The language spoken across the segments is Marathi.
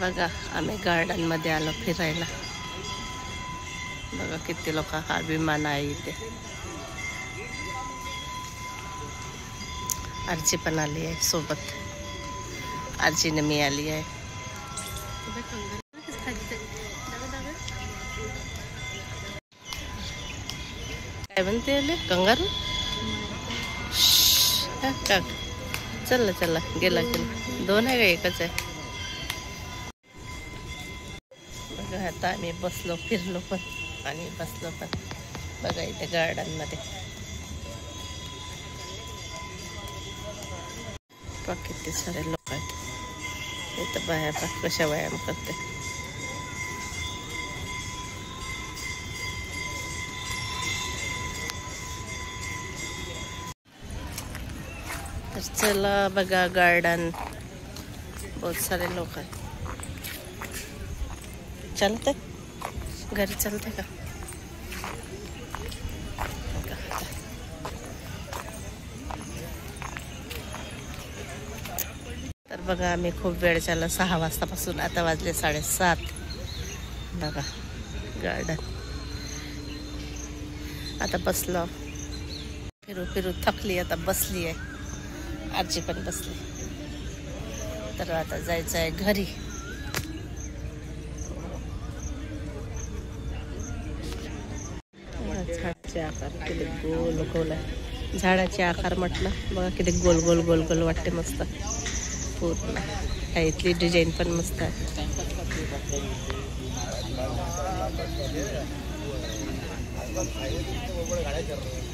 बघा आम्ही गार्डन मध्ये आलो फिरायला. बघा किती लोक, हा विमान आहे इथे. आरची पण आली आहे सोबत. आरचीने मी आली आहे. काय म्हणते आले कंगारू? का चल चला गेला गेला. दोन आहे का एकच आहे? बघा आता आम्ही बसलो, फिरलो पण आणि बसलो पण. बघा इथे गार्डन मध्ये किती सारे लोक आहेत. इथं बाया कशा व्यायाम करते. तर चला बघा गार्डन, बहुत सारे लोक आहेत. चलते घरी, चलते का? तर बघा आम्ही खूप वेळ झाला, 6 वाजतापासून, आता वाजले 7:30. बघा गार्डन. आता बसलो, फिरू फिरू थकली, आता बसली आहे. आजी पण बसली. तर आता जायचं आहे घरी. झाडाचे आकार किती गोल गोल आहे. झाडाचे आकार म्हटलं बघा किती गोल गोल गोल गोल वाटते. मस्त पूर्ण इथली डिझाईन पण मस्त आहे.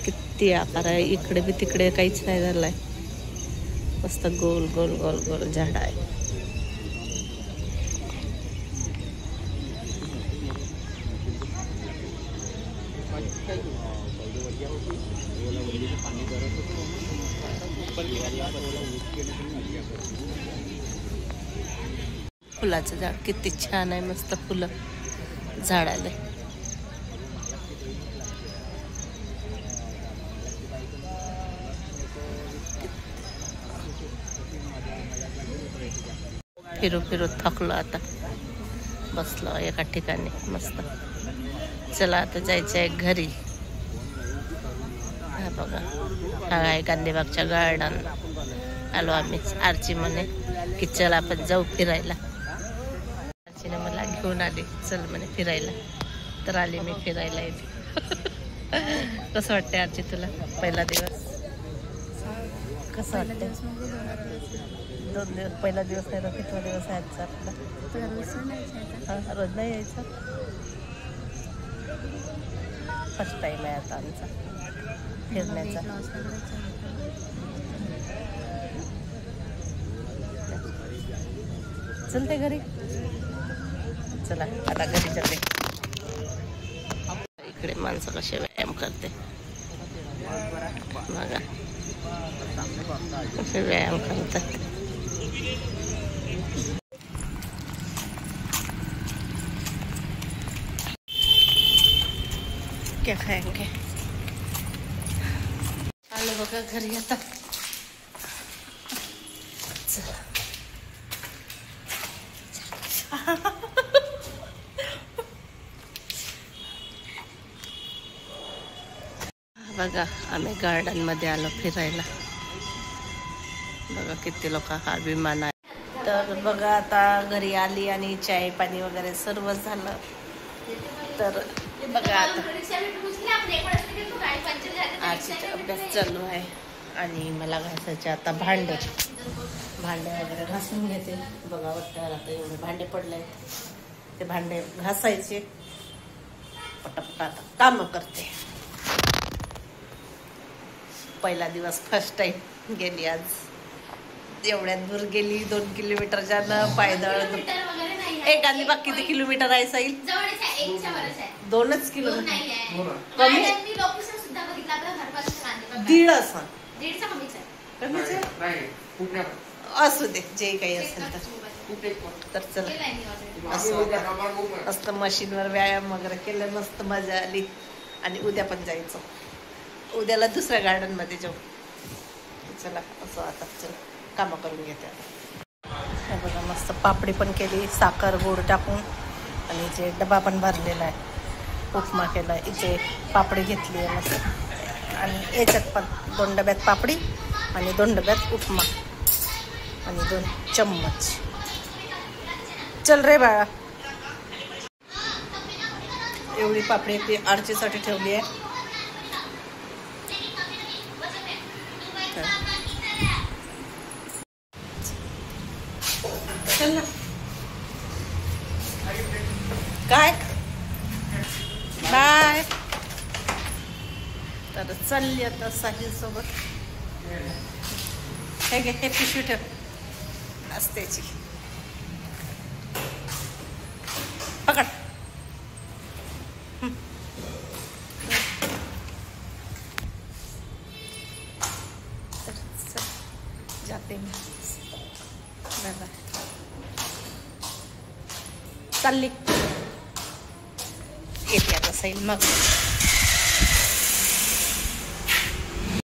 किती आकार आहे. इकडे बी तिकडे काहीच नाही झालंय. मस्त गोल गोल गोल गोल झाड आहे. फुलाचं झाड किती छान आहे. मस्त फुलं झाडाला. फिरू फिरू थकलो, आता बसलो एका ठिकाणी मस्त. चला आता जायचं आहे घरी. हा बघा, हा आहे गांधीबागच्या गार्डन. आलो आम्ही. आरची म्हणे की चल आपण जाऊ फिरायला. आरचीने मला घेऊन आली, चल म्हणे फिरायला. तर आली मी फिरायला इथे. कसं वाटते आरची तुला पहिला दिवस? कसं वाटते? 2 दिवस. पहिला दिवस नाही तर कितवा दिवस आहे आजचा आपला? हा, रोज नाही यायचं. फर्स्ट टाइम आहे आता आमचा फिरण्याचा. चलते घरी. चला आता घरी जाते. इकडे माणसं कसे व्यायाम करते बघा, कसे व्यायाम करतात. क्या खाएंगे? आलो बघा घरी आता. बघा आम्ही गार्डन मध्ये आलो फिरायला. बघा किती लोक, हा विमान आहे. तर बघा आता घरी आली आणि चाय पाणी वगैरे सर्व झालं. तर बघा आता आजचा अभ्यास चालू आहे आणि मला घासायचे आता भांडे वगैरे घासून घेते. बघा वाटतं आता एवढे भांडे पडले आहेत, ते भांडे घासायचे. पटापट आता काम करते. पहिला दिवस, फर्स्ट टाइम गेली आज. एवढ्यात दूर गेली, 2 किलोमीटरच्या पायदळ. गांधीबाग किती किलोमीटर आहे साईल? 2च किलोमीटर. कमी 1.5 असं असू दे, जे काही असेल तर चला. असं मस्त मशीनवर व्यायाम वगैरे केलं, मस्त मजा आली. आणि उद्या पण जायचं. उद्याला दुसऱ्या गार्डन मध्ये जाऊ. चला असं आता चल कामं करून घेते. हे बघा मस्त मस्त पापडी पण केली साखर गोड टाकून आणि इथे डबा पण भरलेला आहे. उपमा केला. इथे पापडी घेतली आहे मस्त आणि याच्यात पण 2 डब्यात पापडी आणि 2 डब्यात उपमा आणि 2 चम्मच. चल रे बाळा. एवढी पापडी ती आरचीसाठी ठेवली आहे. चल ना. काय बाय. तर चालली आता साहिल सोबत. हे घे हे पिशवी ठेव नाश्त्याची. पकड. जाते मी. Bye bye. चालली येते आता साहिल मग.